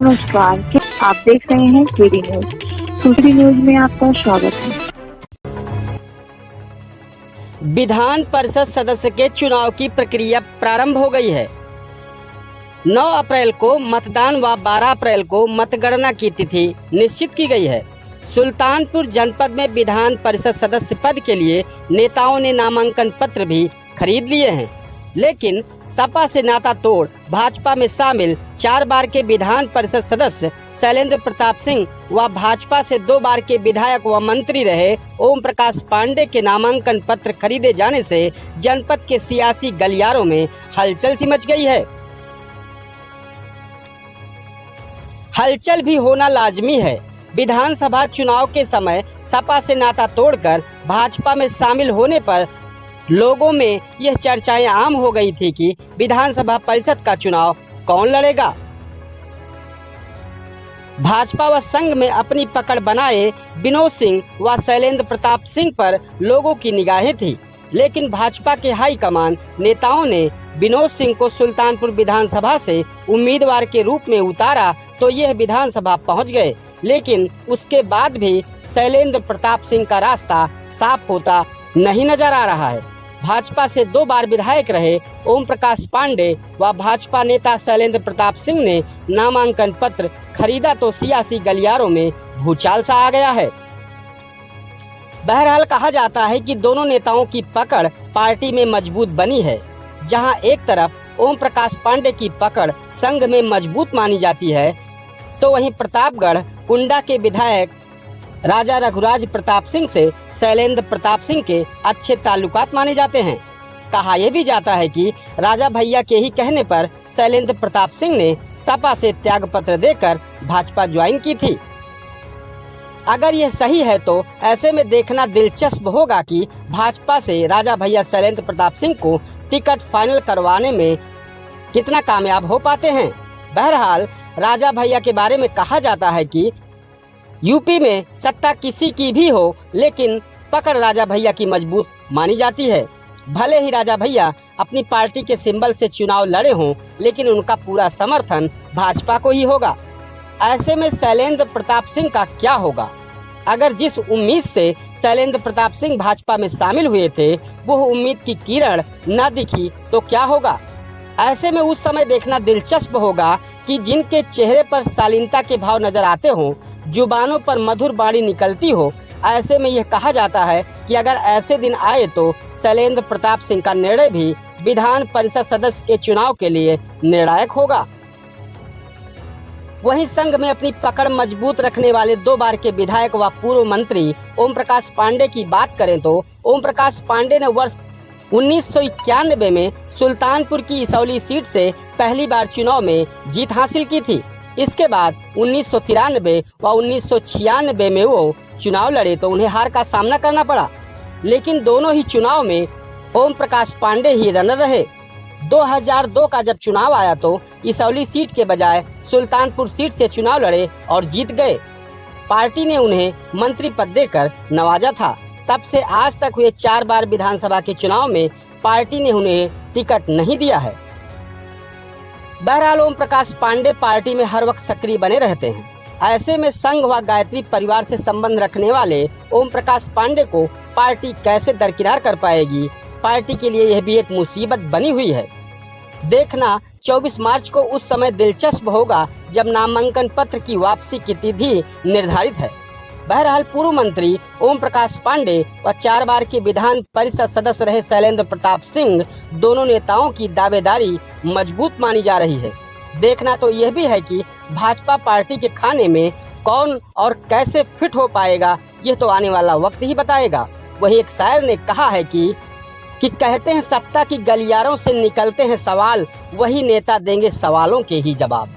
नमस्कार, आप देख रहे हैं केडी न्यूज। केडी न्यूज में आपका स्वागत है। विधान परिषद सदस्य के चुनाव की प्रक्रिया प्रारंभ हो गई है। 9 अप्रैल को मतदान व 12 अप्रैल को मतगणना की तिथि निश्चित की गई है। सुल्तानपुर जनपद में विधान परिषद सदस्य पद के लिए नेताओं ने नामांकन पत्र भी खरीद लिए हैं, लेकिन सपा से नाता तोड़ भाजपा में शामिल 4 बार के विधान परिषद सदस्य शैलेंद्र प्रताप सिंह व भाजपा से 2 बार के विधायक व मंत्री रहे ओम प्रकाश पांडे के नामांकन पत्र खरीदे जाने से जनपद के सियासी गलियारों में हलचल सी मच गई है। हलचल भी होना लाजमी है। विधानसभा चुनाव के समय सपा से नाता तोड़कर भाजपा में शामिल होने पर लोगों में यह चर्चाएं आम हो गई थी कि विधानसभा परिषद का चुनाव कौन लड़ेगा। भाजपा व संघ में अपनी पकड़ बनाए विनोद सिंह व शैलेंद्र प्रताप सिंह पर लोगों की निगाहें थी, लेकिन भाजपा के हाईकमान नेताओं ने विनोद सिंह को सुल्तानपुर विधानसभा से उम्मीदवार के रूप में उतारा तो यह विधानसभा पहुंच गए, लेकिन उसके बाद भी शैलेंद्र प्रताप सिंह का रास्ता साफ होता नहीं नजर आ रहा है। भाजपा से 2 बार विधायक रहे ओम प्रकाश पांडे व भाजपा नेता शैलेंद्र प्रताप सिंह ने नामांकन पत्र खरीदा तो सियासी गलियारों में भूचाल सा आ गया है। बहरहाल कहा जाता है कि दोनों नेताओं की पकड़ पार्टी में मजबूत बनी है। जहां एक तरफ ओम प्रकाश पांडे की पकड़ संघ में मजबूत मानी जाती है, तो वहीं प्रतापगढ़ कुंडा के विधायक राजा रघुराज प्रताप सिंह से शैलेंद्र प्रताप सिंह के अच्छे ताल्लुकात माने जाते हैं। कहा यह भी जाता है कि राजा भैया के ही कहने पर शैलेंद्र प्रताप सिंह ने सपा से त्याग पत्र देकर भाजपा ज्वाइन की थी। अगर यह सही है तो ऐसे में देखना दिलचस्प होगा कि भाजपा से राजा भैया शैलेंद्र प्रताप सिंह को टिकट फाइनल करवाने में कितना कामयाब हो पाते हैं। बहरहाल राजा भैया के बारे में कहा जाता है कि यूपी में सत्ता किसी की भी हो, लेकिन पकड़ राजा भैया की मजबूत मानी जाती है। भले ही राजा भैया अपनी पार्टी के सिंबल से चुनाव लड़े हों, लेकिन उनका पूरा समर्थन भाजपा को ही होगा। ऐसे में शैलेंद्र प्रताप सिंह का क्या होगा? अगर जिस उम्मीद से शैलेंद्र प्रताप सिंह भाजपा में शामिल हुए थे वो उम्मीद की किरण न दिखी तो क्या होगा? ऐसे में उस समय देखना दिलचस्प होगा कि जिनके चेहरे पर शालीनता के भाव नजर आते हों, जुबानों पर मधुर बाणी निकलती हो, ऐसे में यह कहा जाता है कि अगर ऐसे दिन आए तो शैलेंद्र प्रताप सिंह का निर्णय भी विधान परिषद सदस्य के चुनाव के लिए निर्णायक होगा। वहीं संघ में अपनी पकड़ मजबूत रखने वाले 2 बार के विधायक व पूर्व मंत्री ओम प्रकाश पांडे की बात करें तो ओम प्रकाश पांडे ने वर्ष 1991 में सुल्तानपुर की इसौली सीट से पहली बार चुनाव में जीत हासिल की थी। इसके बाद 1993 व 1996 में वो चुनाव लड़े तो उन्हें हार का सामना करना पड़ा, लेकिन दोनों ही चुनाव में ओम प्रकाश पांडे ही रनर रहे। 2002 का जब चुनाव आया तो इसौली सीट के बजाय सुल्तानपुर सीट से चुनाव लड़े और जीत गए। पार्टी ने उन्हें मंत्री पद देकर नवाजा था। तब से आज तक हुए 4 बार विधानसभा के चुनाव में पार्टी ने उन्हें टिकट नहीं दिया है। बहरहाल ओम प्रकाश पांडे पार्टी में हर वक्त सक्रिय बने रहते हैं। ऐसे में संघ व गायत्री परिवार से संबंध रखने वाले ओम प्रकाश पांडे को पार्टी कैसे दरकिनार कर पाएगी? पार्टी के लिए यह भी एक मुसीबत बनी हुई है। देखना 24 मार्च को उस समय दिलचस्प होगा जब नामांकन पत्र की वापसी की तिथि निर्धारित है। बहरहाल पूर्व मंत्री ओम प्रकाश पांडे व 4 बार के विधान परिषद सदस्य रहे शैलेंद्र प्रताप सिंह, दोनों नेताओं की दावेदारी मजबूत मानी जा रही है। देखना तो यह भी है कि भाजपा पार्टी के खाने में कौन और कैसे फिट हो पाएगा, यह तो आने वाला वक्त ही बताएगा। वही एक शायर ने कहा है कि कहते हैं सत्ता की गलियारों से निकलते हैं सवाल, वही नेता देंगे सवालों के ही जवाब।